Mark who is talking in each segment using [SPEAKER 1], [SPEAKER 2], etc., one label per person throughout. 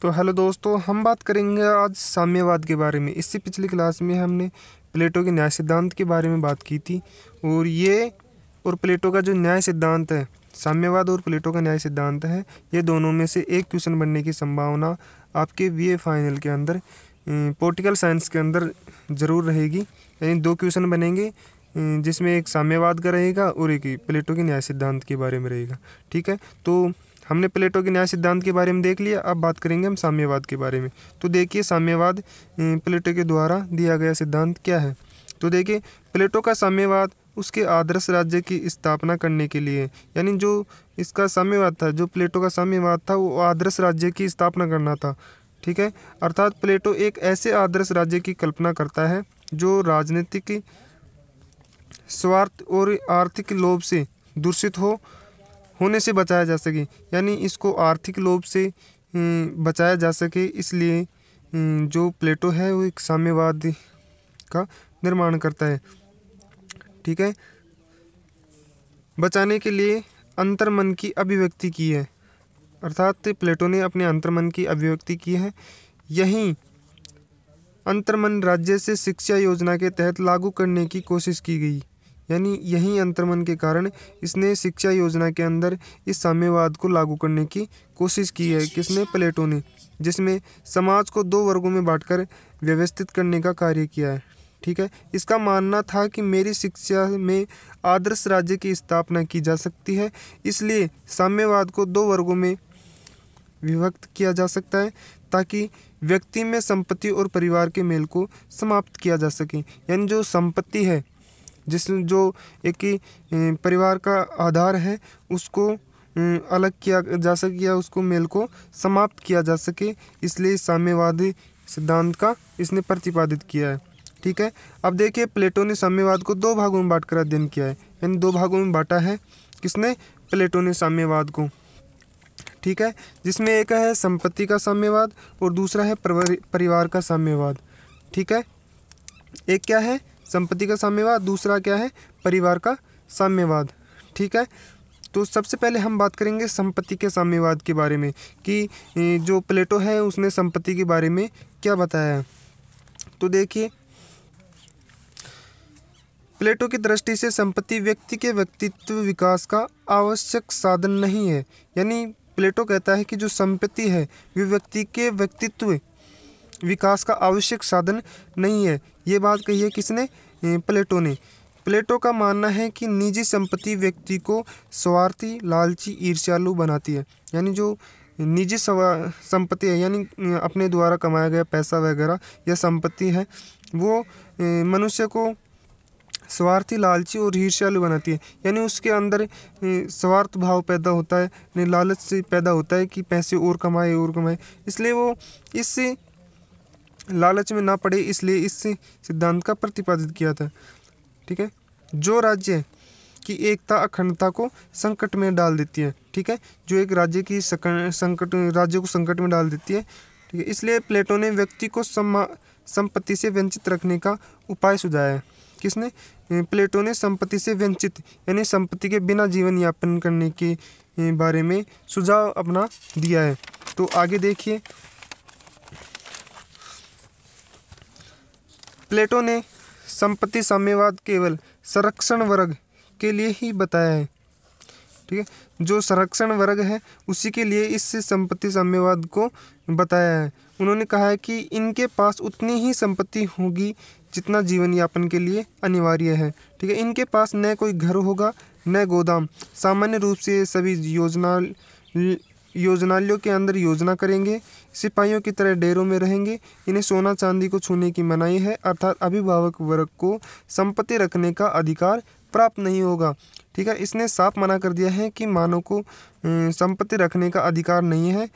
[SPEAKER 1] तो हेलो दोस्तों, हम बात करेंगे आज साम्यवाद के बारे में। इससे पिछली क्लास में हमने प्लेटो के न्याय सिद्धांत के बारे में बात की थी। और प्लेटो का जो न्याय सिद्धांत है, साम्यवाद और प्लेटो का न्याय सिद्धांत है, ये दोनों में से एक क्वेश्चन बनने की संभावना आपके बीए फाइनल के अंदर पॉलिटिकल साइंस के अंदर ज़रूर रहेगी। यानी दो क्वेश्चन बनेंगे, जिसमें एक साम्यवाद का रहेगा और एक प्लेटो के न्याय सिद्धांत के बारे में रहेगा। ठीक है, तो हमने प्लेटो के न्याय सिद्धांत के बारे में देख लिया। अब बात करेंगे हम साम्यवाद के बारे में। तो देखिए, साम्यवाद प्लेटो के द्वारा दिया गया सिद्धांत क्या है। तो देखिए, प्लेटो का साम्यवाद उसके आदर्श राज्य की स्थापना करने के लिए, यानी जो इसका साम्यवाद था, जो प्लेटो का साम्यवाद था, वो आदर्श राज्य की स्थापना करना था। ठीक है, अर्थात प्लेटो एक ऐसे आदर्श राज्य की कल्पना करता है जो राजनीतिक स्वार्थ और आर्थिक लोभ से दूषित होने से बचाया जा सके। यानी इसको आर्थिक लोभ से बचाया जा सके, इसलिए जो प्लेटो है वो एक साम्यवाद का निर्माण करता है। ठीक है, बचाने के लिए अंतर्मन की अभिव्यक्ति की है, अर्थात प्लेटो ने अपने अंतर्मन की अभिव्यक्ति की है। यही अंतर्मन राज्य से शिक्षा योजना के तहत लागू करने की कोशिश की गई। यानी यही अंतर्मन के कारण इसने शिक्षा योजना के अंदर इस साम्यवाद को लागू करने की कोशिश की है। किसने? प्लेटो ने, जिसमें समाज को दो वर्गों में बांटकर व्यवस्थित करने का कार्य किया है। ठीक है, इसका मानना था कि मेरी शिक्षा में आदर्श राज्य की स्थापना की जा सकती है, इसलिए साम्यवाद को दो वर्गों में विभक्त किया जा सकता है ताकि व्यक्ति में संपत्ति और परिवार के मेल को समाप्त किया जा सके। यानी जो संपत्ति है, जो एक परिवार का आधार है, उसको अलग किया जा सके या उसको मेल को समाप्त किया जा सके, इसलिए साम्यवादी सिद्धांत का इसने प्रतिपादित किया है। ठीक है, अब देखिए, प्लेटो ने साम्यवाद को दो भागों में बांटकर अध्ययन किया है। यानी दो भागों में बांटा है किसने? प्लेटो ने साम्यवाद को। ठीक है, जिसमें एक है संपत्ति का साम्यवाद और दूसरा है परिवार का साम्यवाद। ठीक है, एक क्या है? संपत्ति का साम्यवाद, दूसरा क्या है? परिवार का साम्यवाद। ठीक है, तो सबसे पहले हम बात करेंगे संपत्ति के साम्यवाद के बारे में कि जो प्लेटो है उसने संपत्ति के बारे में क्या बताया है। तो देखिए, प्लेटो की दृष्टि से संपत्ति व्यक्ति के व्यक्तित्व विकास का आवश्यक साधन नहीं है। यानी प्लेटो कहता है कि जो संपत्ति है वे व्यक्ति के व्यक्तित्व विकास का आवश्यक साधन नहीं है। ये बात कही है किसने? प्लेटो ने। प्लेटो का मानना है कि निजी संपत्ति व्यक्ति को स्वार्थी, लालची, ईर्ष्यालु बनाती है। यानी जो निजी संपत्ति है, यानी अपने द्वारा कमाया गया पैसा वगैरह या संपत्ति है, वो मनुष्य को स्वार्थी, लालची और ईर्ष्यालु बनाती है। यानी उसके अंदर स्वार्थ भाव पैदा होता है, लालच से पैदा होता है कि पैसे और कमाए, इसलिए वो इस लालच में ना पड़े, इसलिए इस सिद्धांत का प्रतिपादित किया था। ठीक है, जो राज्य की एकता, अखंडता को संकट में डाल देती है। ठीक है, जो एक राज्य की राज्य को संकट में डाल देती है। ठीक है, इसलिए प्लेटो ने व्यक्ति को संपत्ति से वंचित रखने का उपाय सुझाया है। किसने? प्लेटो ने संपत्ति से वंचित, यानी संपत्ति के बिना जीवन यापन करने के बारे में सुझाव अपना दिया है। तो आगे देखिए, प्लेटो ने संपत्ति साम्यवाद केवल संरक्षण वर्ग के लिए ही बताया है। ठीक है, जो संरक्षण वर्ग है उसी के लिए इस संपत्ति साम्यवाद को बताया है। उन्होंने कहा है कि इनके पास उतनी ही संपत्ति होगी जितना जीवन यापन के लिए अनिवार्य है। ठीक है, इनके पास न कोई घर होगा न गोदाम। सामान्य रूप से ये सभी योजनालयों के अंदर योजना करेंगे, सिपाहियों की तरह डेरों में रहेंगे। इन्हें सोना चांदी को छूने की मनाही है, अर्थात अभिभावक वर्ग को संपत्ति रखने का अधिकार प्राप्त नहीं होगा। ठीक है, इसने साफ मना कर दिया है कि मानव को संपत्ति रखने का अधिकार नहीं है।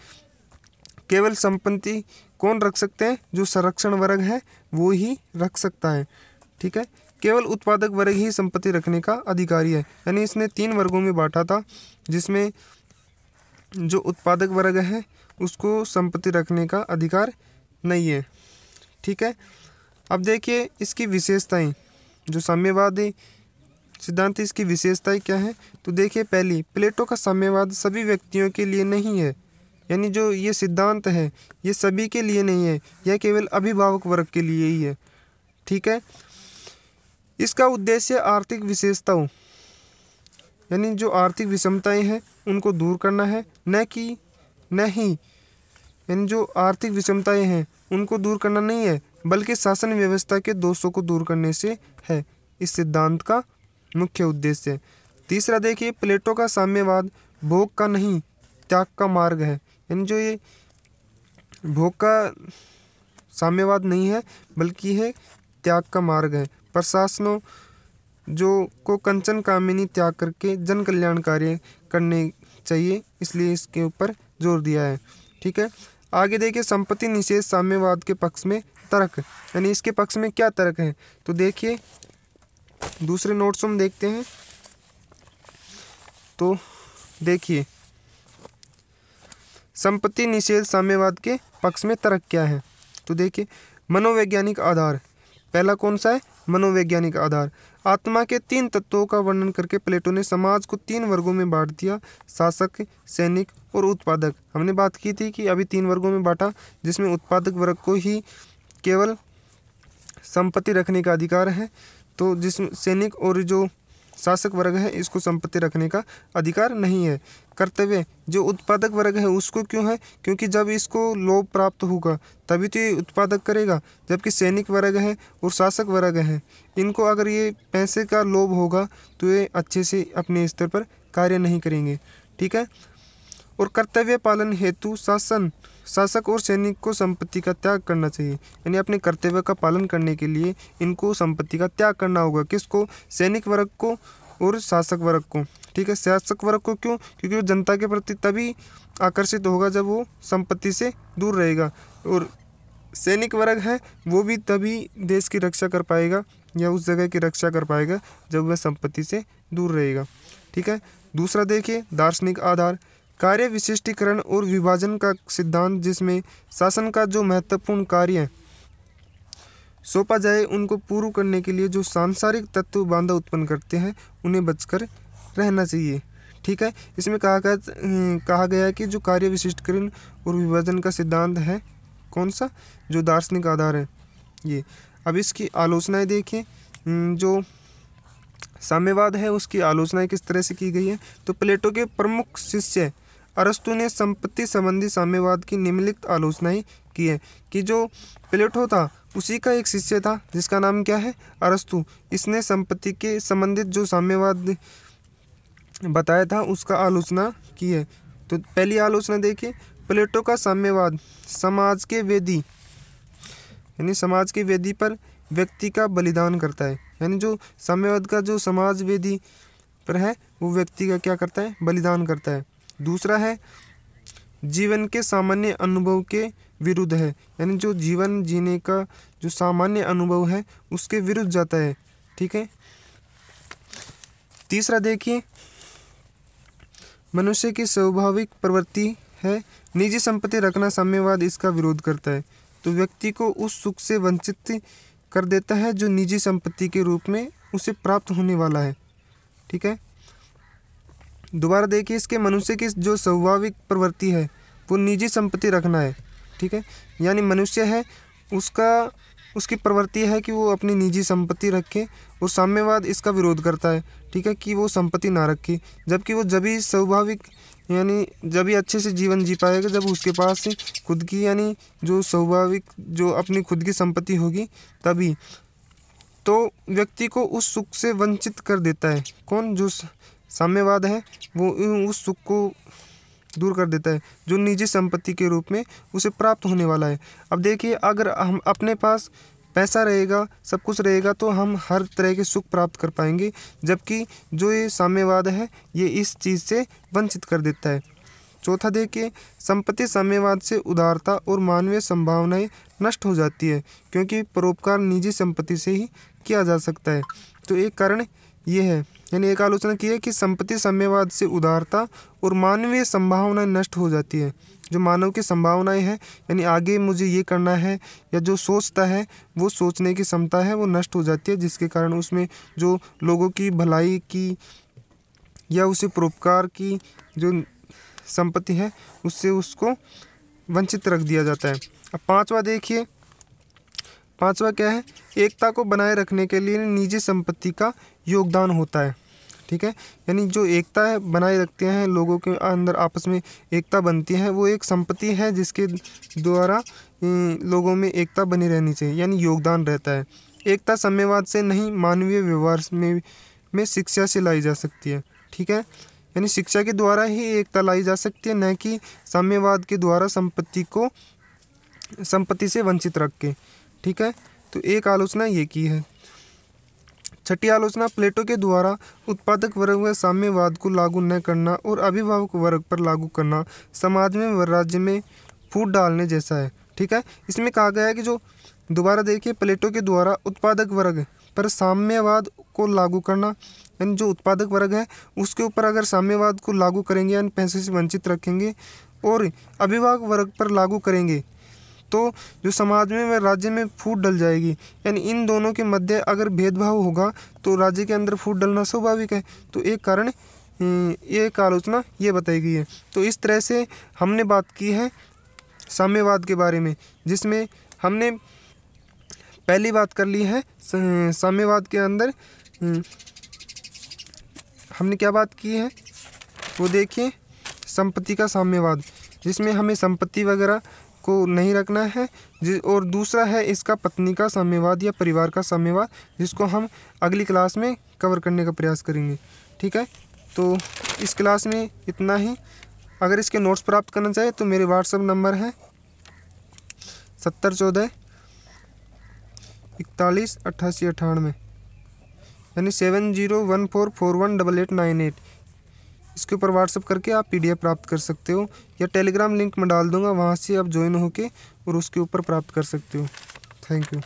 [SPEAKER 1] केवल संपत्ति कौन रख सकते हैं? जो संरक्षण वर्ग है वो ही रख सकता है। ठीक है, केवल उत्पादक वर्ग ही संपत्ति रखने का अधिकारी है। यानी इसने तीन वर्गों में बांटा था, जिसमें जो उत्पादक वर्ग है उसको संपत्ति रखने का अधिकार नहीं है। ठीक है, अब देखिए इसकी विशेषताएं, जो साम्यवादी सिद्धांत इसकी विशेषताएं क्या है। तो देखिए, पहली, प्लेटो का साम्यवाद सभी व्यक्तियों के लिए नहीं है। यानी जो ये सिद्धांत है ये सभी के लिए नहीं है, यह केवल अभिभावक वर्ग के लिए ही है। ठीक है। इसका उद्देश्य आर्थिक विशेषताओं यानी जो आर्थिक विषमताएं हैं उनको दूर करना है, नहीं यानी जो आर्थिक विषमताएं हैं उनको दूर करना नहीं है, बल्कि शासन व्यवस्था के दोषों को दूर करने से है इस सिद्धांत का मुख्य उद्देश्य। तीसरा देखिए, प्लेटो का साम्यवाद भोग का नहीं त्याग का मार्ग है। यानी जो ये भोग का साम्यवाद नहीं है बल्कि है त्याग का मार्ग है। प्रशासनों जो को कंचन कामिनी त्याग करके जन कल्याण कार्य करने चाहिए, इसलिए इसके ऊपर जोर दिया है। ठीक है। आगे देखिए, संपत्ति निषेध साम्यवाद के पक्ष में तर्क, यानी इसके पक्ष में क्या तर्क है, तो देखिए दूसरे नोट्स हम देखते हैं। तो देखिए संपत्ति निषेध साम्यवाद के पक्ष में तर्क क्या है, तो देखिए मनोवैज्ञानिक आधार। पहला कौन सा है, मनोवैज्ञानिक आधार। आत्मा के 3 तत्वों का वर्णन करके प्लेटो ने समाज को 3 वर्गों में बांट दिया, शासक, सैनिक और उत्पादक। हमने बात की थी कि अभी 3 वर्गों में बांटा, जिसमें उत्पादक वर्ग को ही केवल संपत्ति रखने का अधिकार है, तो जिसमें सैनिक और जो शासक वर्ग है इसको संपत्ति रखने का अधिकार नहीं है। कर्तव्य, जो उत्पादक वर्ग है उसको क्यों है, क्योंकि जब इसको लोभ प्राप्त होगा तभी तो ये उत्पादक करेगा, जबकि सैनिक वर्ग है और शासक वर्ग है इनको अगर ये पैसे का लोभ होगा तो ये अच्छे से अपने स्तर पर कार्य नहीं करेंगे। ठीक है। और कर्तव्य पालन हेतु शासक और सैनिक को संपत्ति का त्याग करना चाहिए, यानी अपने कर्तव्य का पालन करने के लिए इनको संपत्ति का त्याग करना होगा। किसको, सैनिक वर्ग को और शासक वर्ग को। ठीक है। शासक वर्ग को क्यों, क्योंकि वो जनता के प्रति तभी आकर्षित होगा जब वो संपत्ति से दूर रहेगा, और सैनिक वर्ग है वो भी तभी देश की रक्षा कर पाएगा या उस जगह की रक्षा कर पाएगा जब वह संपत्ति से दूर रहेगा। ठीक है। दूसरा देखिए, दार्शनिक आधार। कार्य विशिष्टीकरण और विभाजन का सिद्धांत, जिसमें शासन का जो महत्वपूर्ण कार्य सौंपा जाए उनको पूर्ण करने के लिए जो सांसारिक तत्व बाधा उत्पन्न करते हैं उन्हें बचकर रहना चाहिए। ठीक है। इसमें कहा गया है कि जो कार्य विशिष्टीकरण और विभाजन का सिद्धांत है कौन सा, जो दार्शनिक आधार है ये। अब इसकी आलोचनाएं देखिए, जो साम्यवाद है उसकी आलोचनाएं किस तरह से की गई है, तो प्लेटो के प्रमुख शिष्य अरस्तु ने संपत्ति संबंधी साम्यवाद की निम्नलिखित आलोचनाएं की है। कि जो प्लेटो था उसी का एक शिष्य था जिसका नाम क्या है, अरस्तु। इसने संपत्ति के संबंधित जो साम्यवाद बताया था उसका आलोचना की है। तो पहली आलोचना देखिए, प्लेटो का साम्यवाद समाज के वेदी यानी समाज के वेदी पर व्यक्ति का बलिदान करता है। यानी जो साम्यवाद का जो समाज वेदी पर है वो व्यक्ति का क्या करता है, बलिदान करता है। दूसरा है जीवन के सामान्य अनुभव के विरुद्ध है, यानी जो जीवन जीने का जो सामान्य अनुभव है उसके विरुद्ध जाता है। ठीक है। तीसरा देखिए, मनुष्य की स्वाभाविक प्रवृत्ति है निजी संपत्ति रखना, साम्यवाद इसका विरोध करता है। तो व्यक्ति को उस सुख से वंचित कर देता है जो निजी संपत्ति के रूप में उसे प्राप्त होने वाला है। ठीक है। दोबारा देखिए, इसके मनुष्य की जो स्वाभाविक प्रवृत्ति है वो निजी संपत्ति रखना है। ठीक है। यानी मनुष्य है उसकी प्रवृत्ति है कि वो अपनी निजी संपत्ति रखे, और साम्यवाद इसका विरोध करता है। ठीक है, कि वो संपत्ति ना रखे, जबकि वो जब ही स्वाभाविक यानी जब ही अच्छे से जीवन जी पाएगा जब उसके पास खुद की यानी जो स्वाभाविक जो अपनी खुद की संपत्ति होगी, तभी तो व्यक्ति को उस सुख से वंचित कर देता है। कौन, जो साम्यवाद है वो उस सुख को दूर कर देता है जो निजी संपत्ति के रूप में उसे प्राप्त होने वाला है। अब देखिए, अगर हम अपने पास पैसा रहेगा, सब कुछ रहेगा, तो हम हर तरह के सुख प्राप्त कर पाएंगे, जबकि जो ये साम्यवाद है ये इस चीज़ से वंचित कर देता है। चौथा देखिए, संपत्ति साम्यवाद से उदारता और मानवीय संभावनाएं नष्ट हो जाती है, क्योंकि परोपकार निजी संपत्ति से ही किया जा सकता है। तो एक कारण ये है, यानी एक आलोचना की है कि संपत्ति साम्यवाद से उदारता और मानवीय संभावनाएं नष्ट हो जाती है। जो मानव की संभावनाएं हैं, यानी आगे मुझे ये करना है या जो सोचता है वो सोचने की क्षमता है वो नष्ट हो जाती है, जिसके कारण उसमें जो लोगों की भलाई की या उसे परोपकार की जो संपत्ति है उससे उसको वंचित रख दिया जाता है। अब पांचवा देखिए, पांचवा क्या है, एकता को बनाए रखने के लिए निजी संपत्ति का योगदान होता है। ठीक है, यानी जो एकता है बनाए रखते हैं, लोगों के अंदर आपस में एकता बनती है, वो एक संपत्ति है जिसके द्वारा लोगों में एकता बनी रहनी चाहिए, यानी योगदान रहता है। एकता साम्यवाद से नहीं, मानवीय व्यवहार में शिक्षा से लाई जा सकती है। ठीक है, यानी शिक्षा के द्वारा ही एकता लाई जा सकती है, न कि साम्यवाद के द्वारा संपत्ति से वंचित रख के। ठीक है, तो एक आलोचना ये की है। छठी आलोचना, प्लेटो के द्वारा उत्पादक वर्ग में साम्यवाद को लागू न करना और अभिभावक वर्ग पर लागू करना समाज में व राज्य में फूट डालने जैसा है। ठीक है, इसमें कहा गया है कि जो दोबारा देखिए, प्लेटो के द्वारा उत्पादक वर्ग पर साम्यवाद को लागू करना, यानी जो उत्पादक वर्ग है उसके ऊपर अगर साम्यवाद को लागू करेंगे यानी पैसे से वंचित रखेंगे और अभिभावक वर्ग पर लागू करेंगे तो जो समाज में व राज्य में फूट डल जाएगी। यानी इन दोनों के मध्य अगर भेदभाव होगा तो राज्य के अंदर फूट डलना स्वाभाविक है। तो एक कारण, ये एक आलोचना ये बताई गई है। तो इस तरह से हमने बात की है साम्यवाद के बारे में, जिसमें हमने पहली बात कर ली है साम्यवाद के अंदर हमने क्या बात की है, वो देखिए संपत्ति का साम्यवाद, जिसमें हमें संपत्ति वगैरह को नहीं रखना है। और दूसरा है इसका पत्नी का साम्यवाद या परिवार का साम्यवाद, जिसको हम अगली क्लास में कवर करने का प्रयास करेंगे। ठीक है, तो इस क्लास में इतना ही। अगर इसके नोट्स प्राप्त करना चाहे तो मेरे व्हाट्सएप नंबर है 7014 41 88 98, यानी 7014418898। इसके ऊपर व्हाट्सअप करके आप PDF प्राप्त कर सकते हो, या टेलीग्राम लिंक में डाल दूंगा, वहाँ से आप ज्वाइन होके और उसके ऊपर प्राप्त कर सकते हो। Thank you.